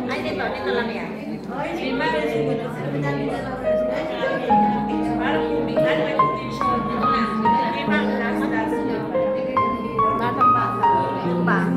Ay, dito lang yan. Parang kumihan, may condition. May mga last. Batang bata. Yung ba?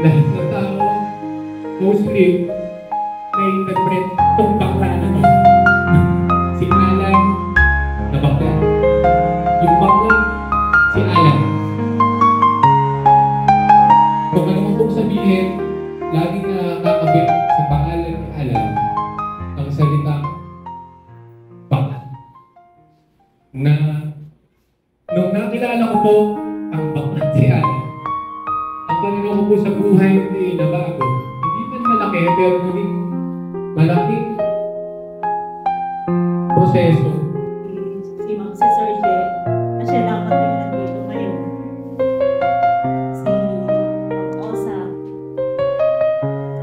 Lahat ng tao, mostly, may nag-bread itong bakla na to. Si Alan, na bakla. Yung bakla, si Alan. Kung ano mo pong sabihin, laging nakakabit sa pangalan ni Alan ang salitang bakla. Na, nung nakilala ko po ang bakla si Alan, ang pananaw ko po sa buhay hindi nabago. Hindi man malaki, pero naging malaking proseso. Si Ma'am Cesar J. na siya lang kami nandito ngayon. Si Ma'am Osa.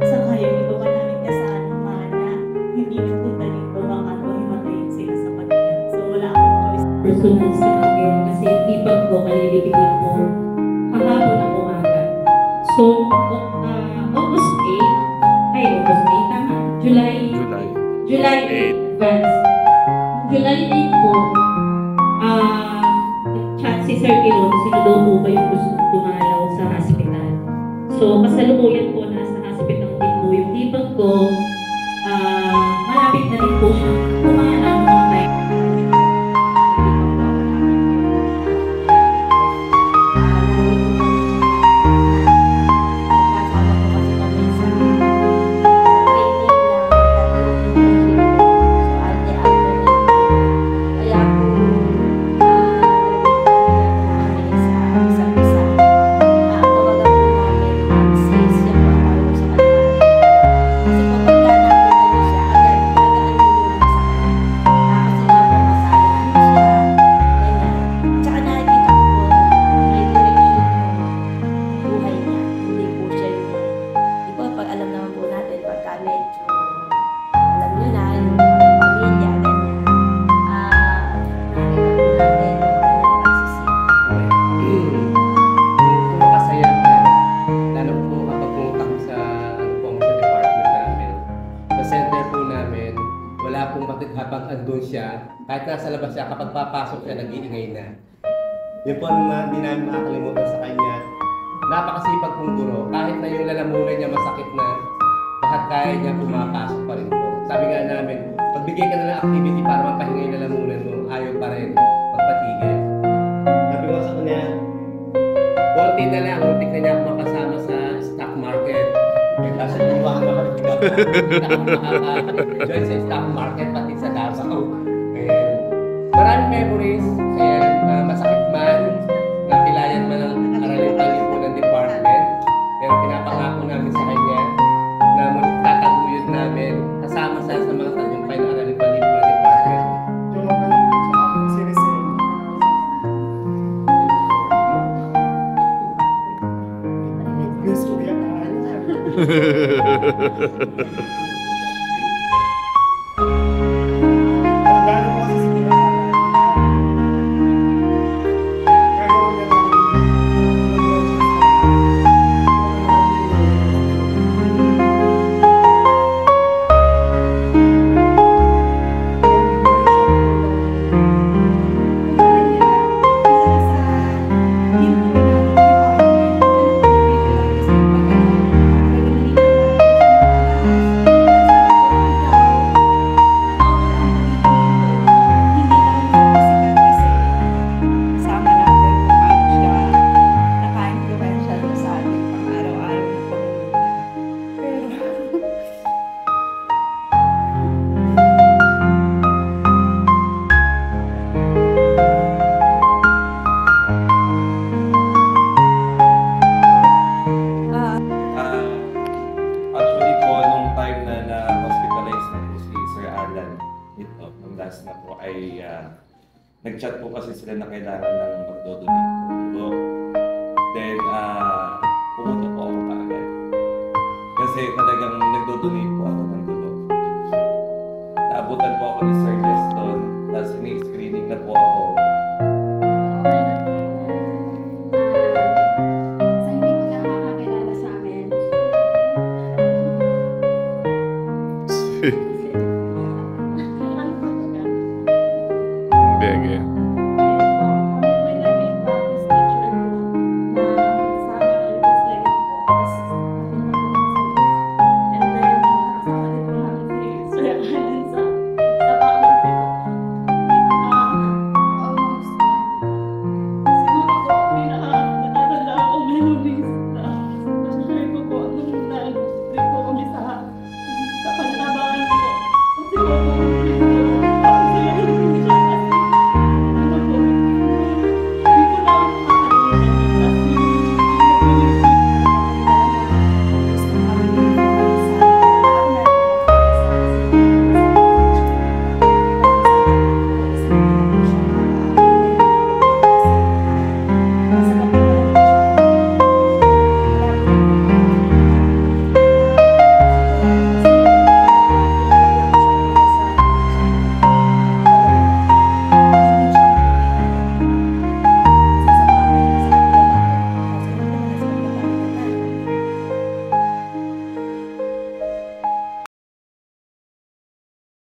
Sa kayo, iba ba namin kasama na hindi nagpunta dito baka po himatayin sila sa pagkaya. So wala akong choice. Personal sa akin kasi ipag ko, kalilitig lang po. Kahapon ang umaga. So, August 8, tama. July 8 advance. July 8 po, chat si Sir Kilon, sino daw po ba yung gusto dumalaw sa hospital. So, kasalukuyan po nasa hospital din po yung tibag ko. Malapit na rin po siya kumalaw mga time. Habang andun siya, kahit nasa labas siya, kapag papasok siya, nag-iingay na. Yun po ang hindi namin makakalimutan sa kanya. Napakasipag kong guro, kahit na yung lalamunan niya masakit na, bakit kaya niya pumapasok pa rin po. Sabi nga namin, pagbigay ka na ng activity para mapahinga yung lalamunan mo, ayaw pa rin magpatigil. Sabi ko sa kanya, konti na lang, muntik na niya ako makasama sa stock market. Kasi iwahan na kami join sa stock market pati sa Davao. Maraming memories, masakit man, napilayan man ang aralin palito ng department. Pero pinapangako namin sa kanya na tataguyod namin kasama sa mga tagumpay na aralin palito ng department. Gano'n po kasi siguro Sama natin kung paano siya naka-influensya sa ating pang-araw-araw na pamumuhay. Pero, Actually po, nung time na na-hospitalize na po si Sir Alan, ito, nung last na po, ay nag-chat po kasi sila na kailangan ng magdodonate